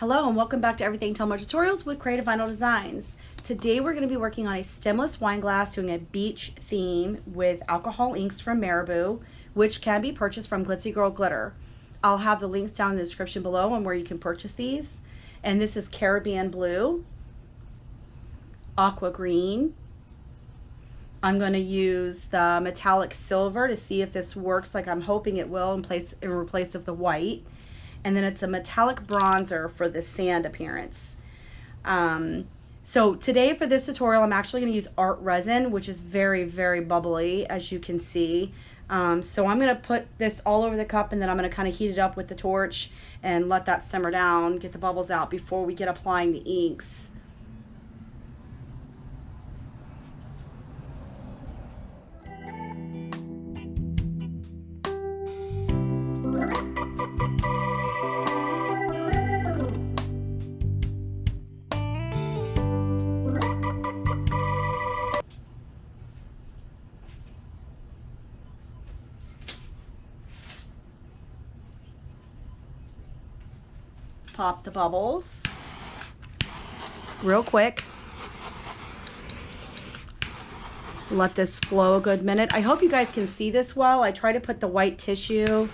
Hello and welcome back to Everything Tumbler Tutorials with Creative Vinyl Designs. Today we're going to be working on a stemless wine glass doing a beach theme with alcohol inks from Marabou, which can be purchased from Glitzy Girl Glitter. I'll have the links down in the description below on where you can purchase these. And this is Caribbean Blue, Aqua Green. I'm going to use the metallic silver to see if this works like I'm hoping it will in replace of the white. And then it's a metallic bronzer for the sand appearance. So today for this tutorial, I'm actually going to use art resin, which is very, very bubbly, as you can see. So I'm going to put this all over the cup, and then I'm going to kind of heat it up with the torch and let that simmer down, get the bubbles out before we get applying the inks. Pop the bubbles real quick. Let this flow a good minute. I hope you guys can see this well. I try to put the white tissue,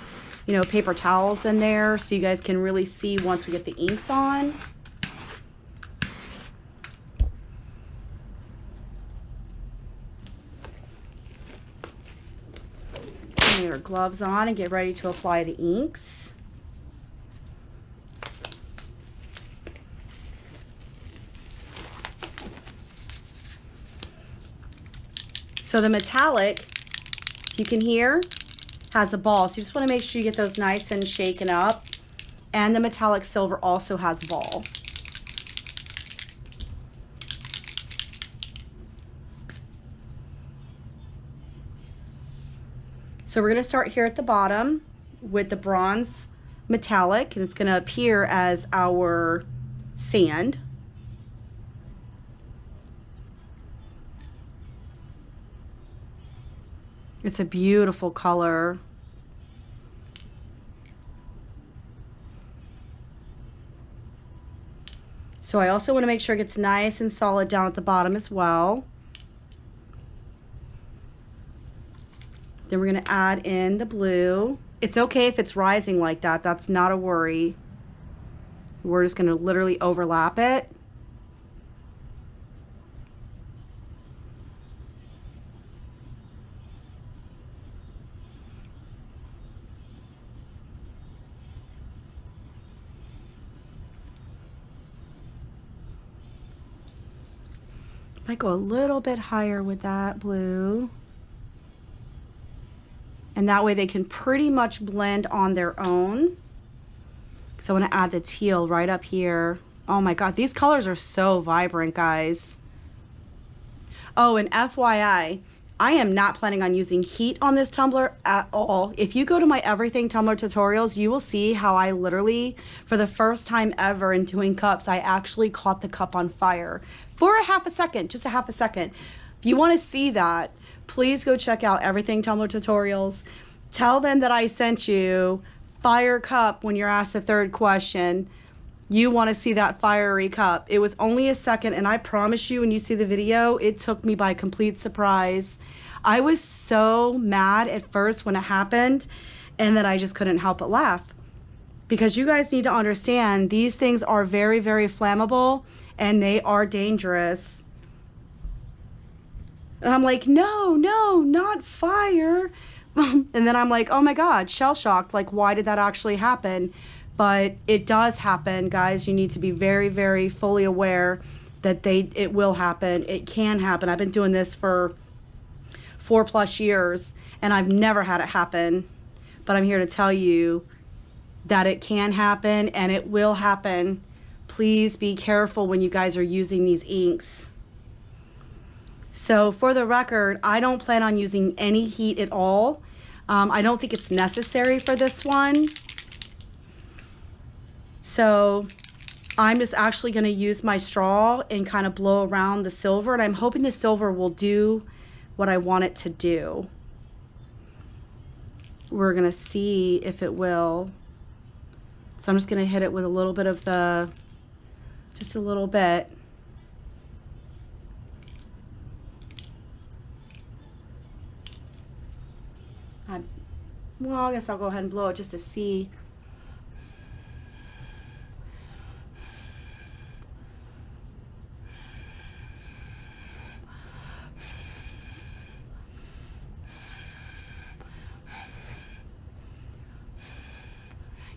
paper towels in there so you guys can really see once we get the inks on. Put your gloves on and get ready to apply the inks. So the metallic, if you can hear, has a ball. So you just want to make sure you get those nice and shaken up. And the metallic silver also has a ball. So we're going to start here at the bottom with the bronze metallic, and it's going to appear as our sand. It's a beautiful color. So I also want to make sure it gets nice and solid down at the bottom as well. Then we're going to add in the blue. It's okay if it's rising like that. That's not a worry. We're just going to literally overlap it. Might go a little bit higher with that blue. And that way they can pretty much blend on their own. So I want to add the teal right up here. Oh my God, these colors are so vibrant, guys. Oh, and FYI, I am not planning on using heat on this tumbler at all. If you go to my Everything Tumbler Tutorials, you will see how I literally, for the first time ever in doing cups, I actually caught the cup on fire for a half a second, just a half a second. If you want to see that, please go check out Everything Tumbler Tutorials. Tell them that I sent you fire cup when you're asked the third question. You want to see that fiery cup. It was only a second, and I promise you when you see the video, it took me by complete surprise. I was so mad at first when it happened, and then I just couldn't help but laugh. Because you guys need to understand, these things are very, very flammable, and they are dangerous. And I'm like, no, not fire. And then I'm like, oh my God, shell-shocked. Like, why did that actually happen? But it does happen, guys. You need to be very, very fully aware that it will happen. It can happen. I've been doing this for 4+ years, and I've never had it happen. But I'm here to tell you that it can happen, and it will happen. Please be careful when you guys are using these inks. So for the record, I don't plan on using any heat at all. I don't think it's necessary for this one. So I'm just actually going to use my straw and kind of blow around the silver, and I'm hoping the silver will do what I want it to do. We're going to see if it will. So I'm just going to hit it with a little bit of the, just a little bit. Well, I guess I'll go ahead and blow it just to see.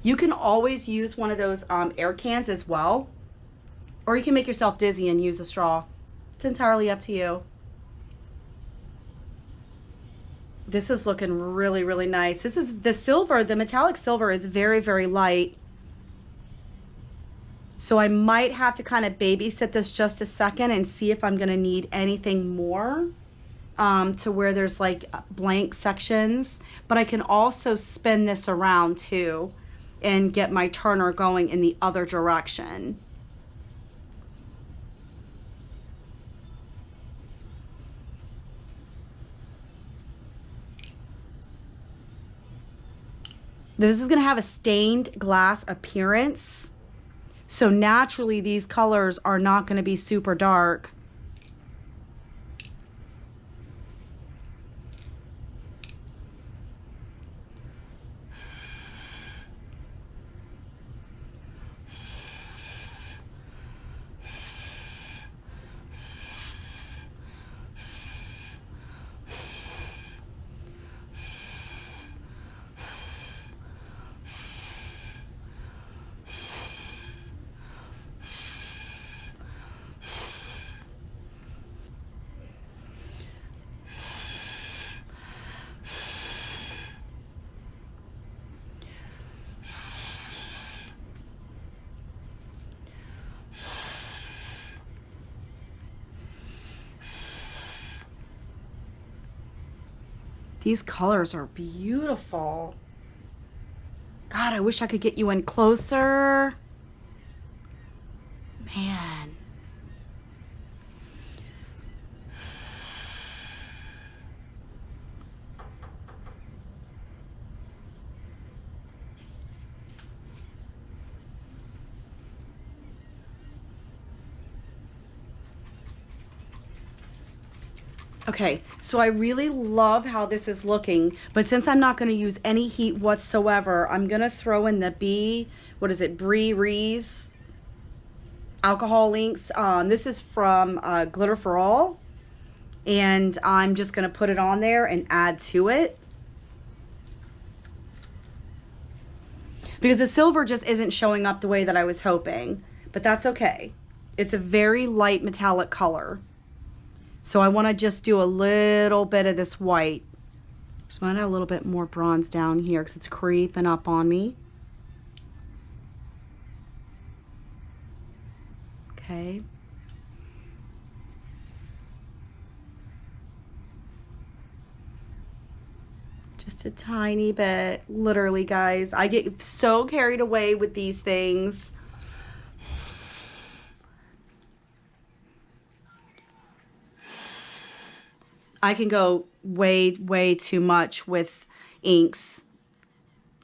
You can always use one of those air cans as well, or you can make yourself dizzy and use a straw. It's entirely up to you. This is looking really, really nice. This is the silver, the metallic silver is very, very light. So I might have to kind of babysit this just a second and see if I'm gonna need anything more to where there's like blank sections. But I can also spin this around too and get my turner going in the other direction. This is gonna have a stained glass appearance. So naturally these colors are not gonna be super dark. These colors are beautiful. God, I wish I could get you in closer. Man. Okay, so I really love how this is looking, but since I'm not going to use any heat whatsoever, I'm going to throw in the Brie Rees alcohol inks. This is from Glitter for All, and I'm just going to put it on there and add to it. Because the silver just isn't showing up the way that I was hoping, but that's okay. It's a very light metallic color. So I want to just do a little bit of this white. Just want to add a little bit more bronze down here because it's creeping up on me. Okay. Just a tiny bit. Literally, guys. I get so carried away with these things. I can go way, way too much with inks.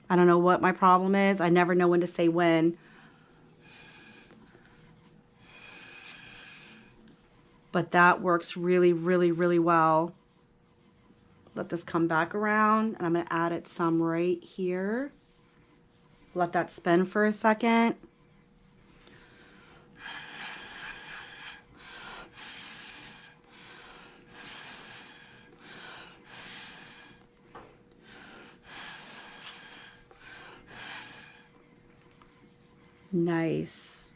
I don't know what my problem is. I never know when to say when. But that works really, really, really well. Let this come back around, and I'm going to add it some right here. Let that spin for a second. Nice.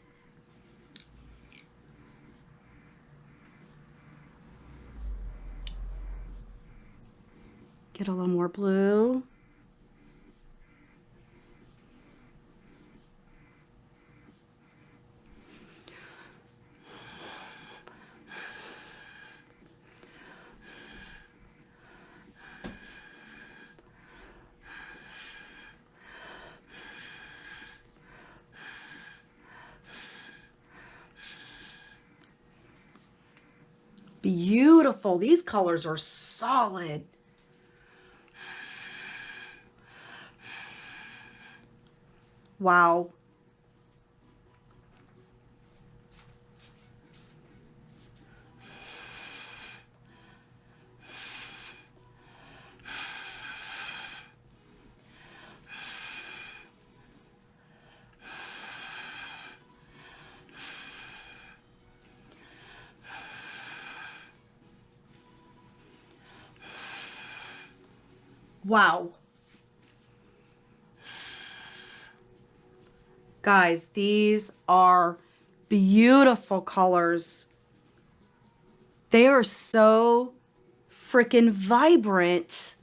Get a little more blue. Beautiful. These colors are solid. Wow. Wow. Guys, these are beautiful colors. They are so freaking vibrant.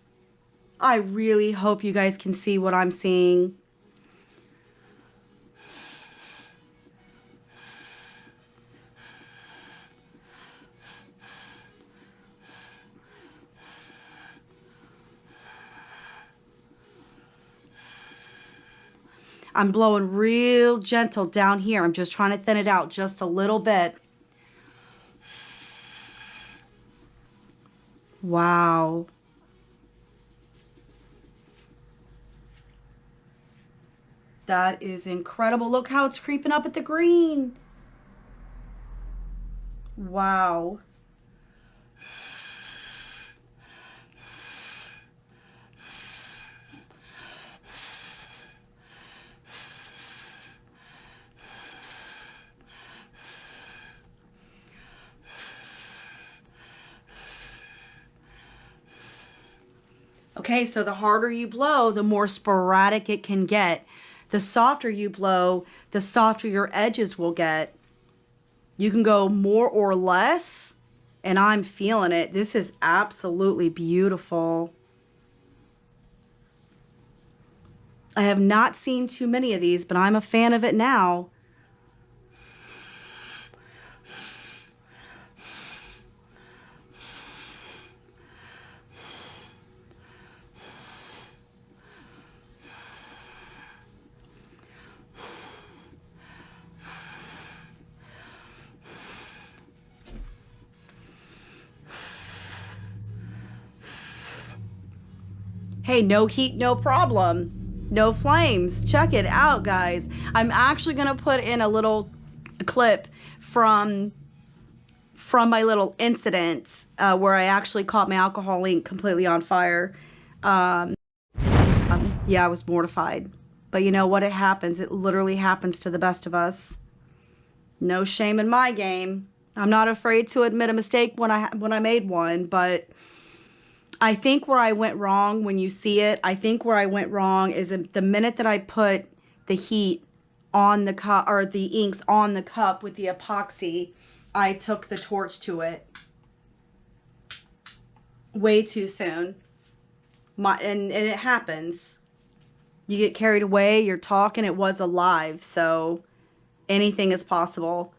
I really hope you guys can see what I'm seeing. I'm blowing real gentle down here. I'm just trying to thin it out just a little bit. Wow. That is incredible. Look how it's creeping up at the green. Wow. Okay, so the harder you blow, the more sporadic it can get. The softer you blow, the softer your edges will get. You can go more or less, and I'm feeling it. This is absolutely beautiful. I have not seen too many of these, but I'm a fan of it now. Hey, no heat, no problem. No flames. Check it out, guys. I'm actually going to put in a little clip from my little incident where I actually caught my alcohol ink completely on fire. Yeah, I was mortified. But you know what? It happens. It literally happens to the best of us. No shame in my game. I'm not afraid to admit a mistake when I made one, but I think where I went wrong, when you see it, I think where I went wrong is the minute that I put the heat on the cup, or the inks on the cup with the epoxy, I took the torch to it way too soon. And it happens. You get carried away, you're talking, it was alive, so anything is possible.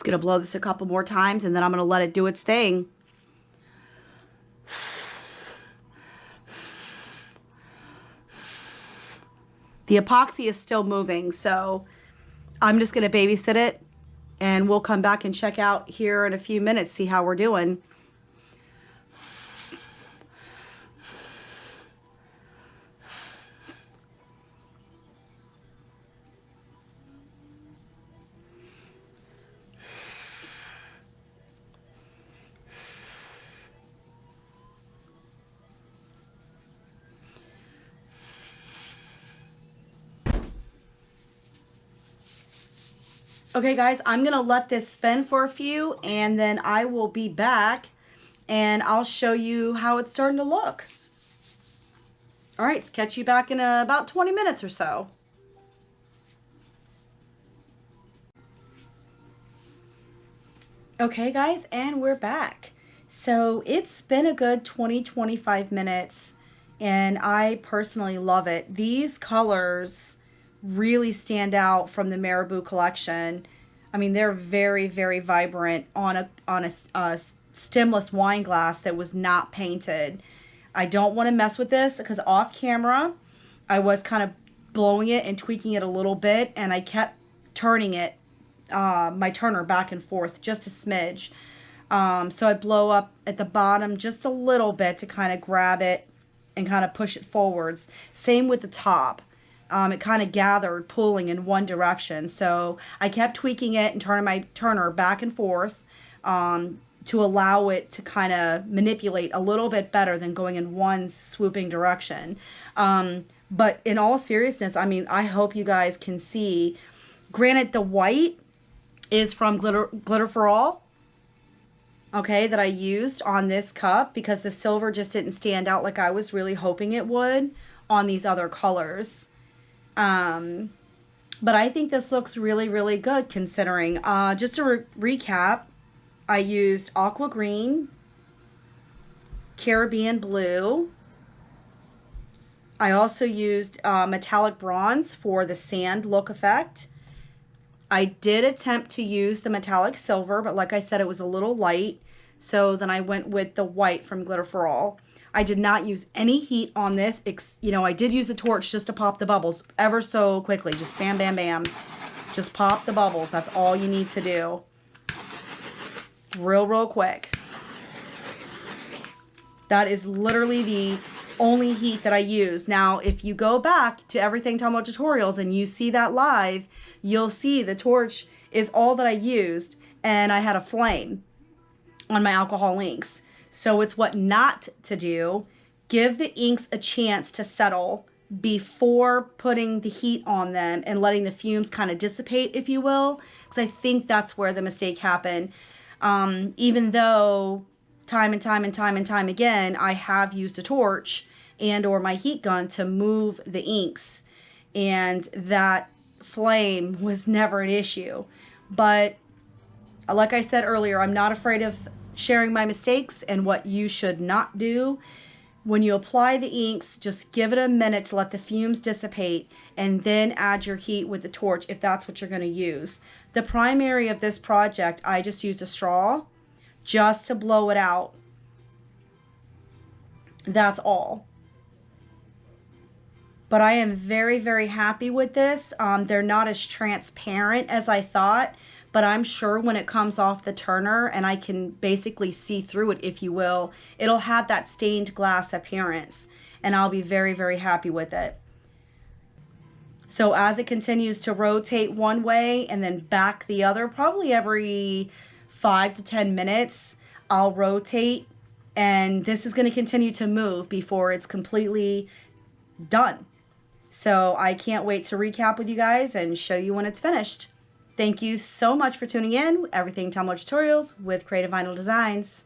Gonna blow this a couple more times and then I'm gonna let it do its thing. The epoxy is still moving, so I'm just gonna babysit it and we'll come back and check out here in a few minutes, see how we're doing. Okay guys, I'm gonna let this spin for a few and then I will be back and I'll show you how it's starting to look. All right, catch you back in about 20 minutes or so. Okay guys, and we're back. So it's been a good 20-25 minutes and I personally love it. These colors really stand out from the Marabou collection. I mean, they're very, very vibrant on a stemless wine glass that was not painted. I don't want to mess with this because off camera, I was kind of blowing it and tweaking it a little bit, and I kept turning it, my turner back and forth just a smidge. So I blow up at the bottom just a little bit to kind of grab it and kind of push it forwards. Same with the top. It kind of gathered, pulling in one direction. So I kept tweaking it and turning my turner back and forth to allow it to kind of manipulate a little bit better than going in one swooping direction. But in all seriousness, I mean, I hope you guys can see. Granted, the white is from Glitter for All, okay, that I used on this cup because the silver just didn't stand out like I was really hoping it would on these other colors. But I think this looks really, really good considering. Just to recap, I used aqua green, Caribbean blue. I also used metallic bronze for the sand look effect. I did attempt to use the metallic silver, but like I said, it was a little light. So then I went with the white from Glitter for All. I did not use any heat on this. You know, I did use the torch just to pop the bubbles ever so quickly. Just bam, bam, bam. Just pop the bubbles. That's all you need to do. Real, real quick. That is literally the only heat that I use. Now, if you go back to Everything Tumbler Tutorials and you see that live, you'll see the torch is all that I used, and I had a flame on my alcohol inks. So it's what not to do. Give the inks a chance to settle before putting the heat on them and letting the fumes kind of dissipate, if you will, because I think that's where the mistake happened. Even though time and time again, I have used a torch and or my heat gun to move the inks, and that flame was never an issue. But like I said earlier, I'm not afraid of sharing my mistakes and what you should not do. When you apply the inks, just give it a minute to let the fumes dissipate and then add your heat with the torch if that's what you're going to use. The primary of this project, I just used a straw just to blow it out. That's all. But I am very, very happy with this. They're not as transparent as I thought, but I'm sure when it comes off the turner and I can basically see through it, if you will, it'll have that stained glass appearance, and I'll be very, very happy with it. So as it continues to rotate one way and then back the other, probably every 5 to 10 minutes, I'll rotate, and this is going to continue to move before it's completely done. So I can't wait to recap with you guys and show you when it's finished. Thank you so much for tuning in. Everything Tumbler Tutorials with Creative Vinyl Designs.